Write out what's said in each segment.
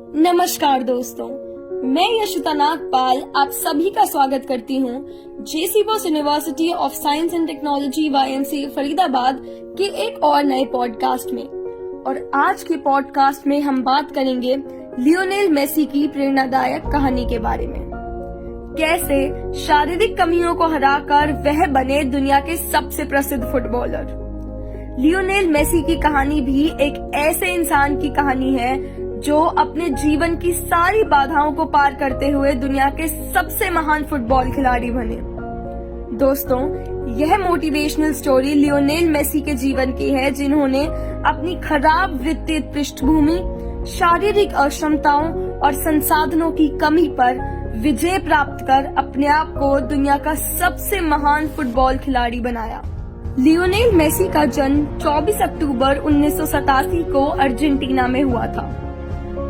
नमस्कार दोस्तों, मैं यशोदा नागपाल आप सभी का स्वागत करती हूँ J C Bose University of Science and Technology YMCA Faridabad के एक और नए पॉडकास्ट में। और आज के पॉडकास्ट में हम बात करेंगे लियोनेल मेसी की प्रेरणादायक कहानी के बारे में। कैसे शारीरिक कमियों को हराकर वह बने दुनिया के सबसे प्रसिद्ध फुटबॉलर। लियोनेल मेसी की कहानी भी एक ऐसे इंसान की कहानी है जो अपने जीवन की सारी बाधाओं को पार करते हुए दुनिया के सबसे महान फुटबॉल खिलाड़ी बने। दोस्तों, यह मोटिवेशनल स्टोरी लियोनेल मेसी के जीवन की है, जिन्होंने अपनी खराब वित्तीय पृष्ठभूमि, शारीरिक अक्षमताओं और संसाधनों की कमी पर विजय प्राप्त कर अपने आप को दुनिया का सबसे महान फुटबॉल खिलाड़ी बनाया। लियोनेल मेसी का जन्म 24 अक्टूबर 1987 को अर्जेंटीना में हुआ था।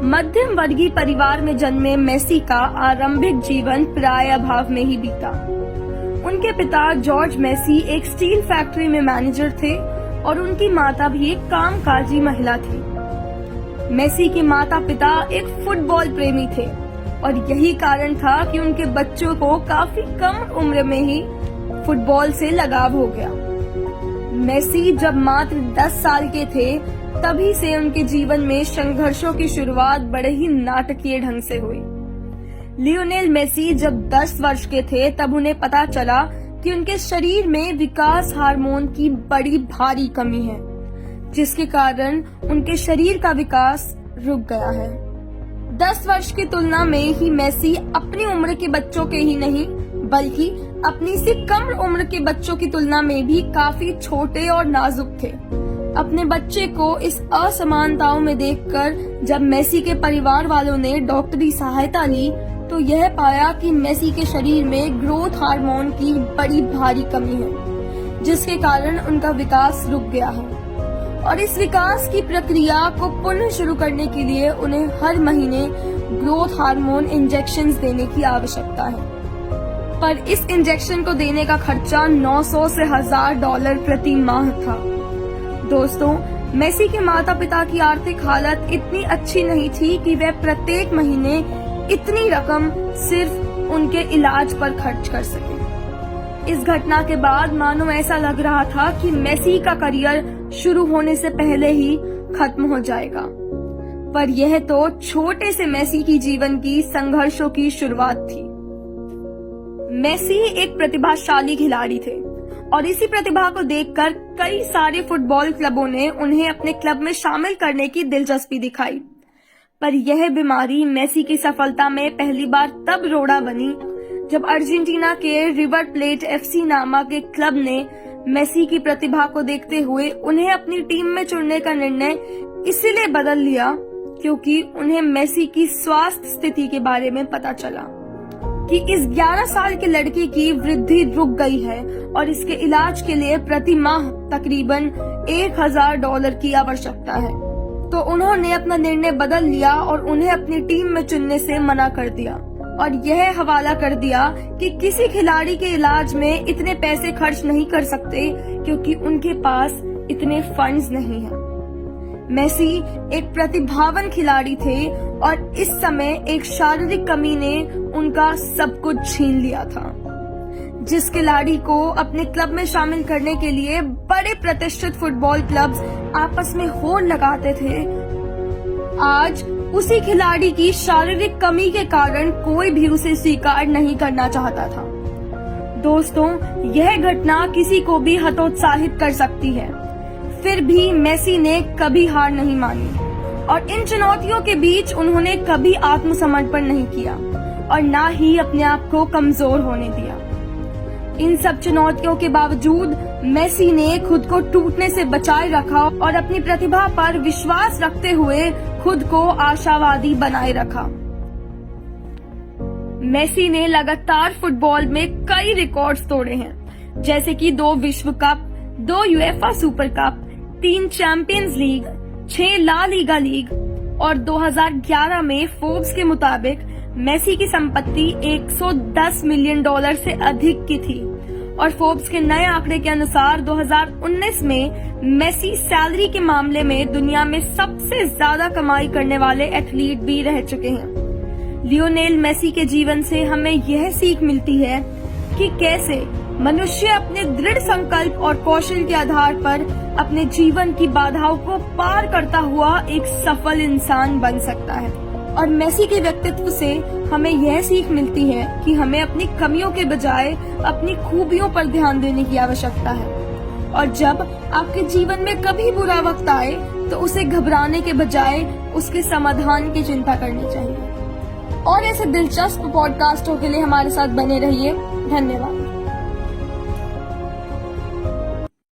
मध्यम वर्गीय परिवार में जन्मे मेसी का आरंभिक जीवन प्राय अभाव में ही बीता। उनके पिता जॉर्ज मेसी एक स्टील फैक्ट्री में मैनेजर थे और उनकी माता भी एक कामकाजी महिला थी। मेसी के माता पिता एक फुटबॉल प्रेमी थे और यही कारण था कि उनके बच्चों को काफी कम उम्र में ही फुटबॉल से लगाव हो गया। मेसी जब मात्र 10 साल के थे तभी से उनके जीवन में संघर्षों की शुरुआत बड़े ही नाटकीय ढंग से हुई। लियोनेल मेसी जब 10 वर्ष के थे तब उन्हें पता चला कि उनके शरीर में विकास हार्मोन की बड़ी भारी कमी है, जिसके कारण उनके शरीर का विकास रुक गया है। 10 वर्ष की तुलना में ही मेसी अपनी उम्र के बच्चों के ही नहीं बल्कि अपनी से कम उम्र के बच्चों की तुलना में भी काफी छोटे और नाजुक थे। अपने बच्चे को इस असमानताओं में देखकर जब मेसी के परिवार वालों ने डॉक्टरी सहायता ली तो यह पाया कि मेसी के शरीर में ग्रोथ हार्मोन की बड़ी भारी कमी है, जिसके कारण उनका विकास रुक गया है और इस विकास की प्रक्रिया को पुनः शुरू करने के लिए उन्हें हर महीने ग्रोथ हार्मोन इंजेक्शंस देने की आवश्यकता है। पर इस इंजेक्शन को देने का खर्चा 900 से $1000 प्रति माह था। दोस्तों, मेसी के माता पिता की आर्थिक हालत इतनी अच्छी नहीं थी कि वे प्रत्येक महीने इतनी रकम सिर्फ उनके इलाज पर खर्च कर सके। इस घटना के बाद मानो ऐसा लग रहा था कि मेसी का करियर शुरू होने से पहले ही खत्म हो जाएगा। पर यह तो छोटे से मेसी की जीवन की संघर्षों की शुरुआत थी। मेसी एक प्रतिभाशाली खिलाड़ी थे और इसी प्रतिभा को देखकर कई सारे फुटबॉल क्लबों ने उन्हें अपने क्लब में शामिल करने की दिलचस्पी दिखाई। पर यह बीमारी मेसी की सफलता में पहली बार तब रोड़ा बनी जब अर्जेंटीना के रिवर प्लेट एफसी नामक एक क्लब ने मेसी की प्रतिभा को देखते हुए उन्हें अपनी टीम में चुनने का निर्णय इसलिए बदल लिया क्योंकि उन्हें मेसी की स्वास्थ्य स्थिति के बारे में पता चला कि इस 11 साल के लड़के की वृद्धि रुक गई है और इसके इलाज के लिए प्रति माह तकरीबन $1000 की आवश्यकता है। तो उन्होंने अपना निर्णय बदल लिया और उन्हें अपनी टीम में चुनने से मना कर दिया और यह हवाला कर दिया कि किसी खिलाड़ी के इलाज में इतने पैसे खर्च नहीं कर सकते क्योंकि उनके पास इतने फंड्स नहीं हैं। मेसी एक प्रतिभावान खिलाड़ी थे और इस समय एक शारीरिक कमी ने उनका सब कुछ छीन लिया था। जिस खिलाड़ी को अपने क्लब में शामिल करने के लिए बड़े प्रतिष्ठित फुटबॉल क्लब्स आपस में होड़ लगाते थे, आज उसी खिलाड़ी की शारीरिक कमी के कारण कोई भी उसे स्वीकार नहीं करना चाहता था। दोस्तों, यह घटना किसी को भी हतोत्साहित कर सकती है, फिर भी मेसी ने कभी हार नहीं मानी और इन चुनौतियों के बीच उन्होंने कभी आत्मसमर्पण नहीं किया और ना ही अपने आप को कमजोर होने दिया। इन सब चुनौतियों के बावजूद मेसी ने खुद को टूटने से बचाए रखा और अपनी प्रतिभा पर विश्वास रखते हुए खुद को आशावादी बनाए रखा। मेसी ने लगातार फुटबॉल में कई रिकॉर्ड्स तोड़े हैं, जैसे कि 2 विश्व cup, 2 UEFA super cup, 3 champions league, 6 La Liga league और 2011 में फोर्ब्स के मुताबिक मेसी की संपत्ति $110 मिलियन से अधिक की थी और फोर्ब्स के नए आंकड़े के अनुसार 2019 में मेसी सैलरी के मामले में दुनिया में सबसे ज्यादा कमाई करने वाले एथलीट भी रह चुके हैं। लियोनेल मेसी के जीवन से हमें यह सीख मिलती है कि कैसे मनुष्य अपने दृढ़ संकल्प और कौशल के आधार पर अपने जीवन की बाधाओं को पार करता हुआ एक सफल इंसान बन सकता है। और मेसी के व्यक्तित्व से हमें यह सीख मिलती है कि हमें अपनी कमियों के बजाय अपनी खूबियों पर ध्यान देने की आवश्यकता है। और जब आपके जीवन में कभी बुरा वक्त आए तो उसे घबराने के बजाय उसके समाधान की चिंता करनी चाहिए। और ऐसे दिलचस्प पॉडकास्टों के लिए हमारे साथ बने रहिए। धन्यवाद।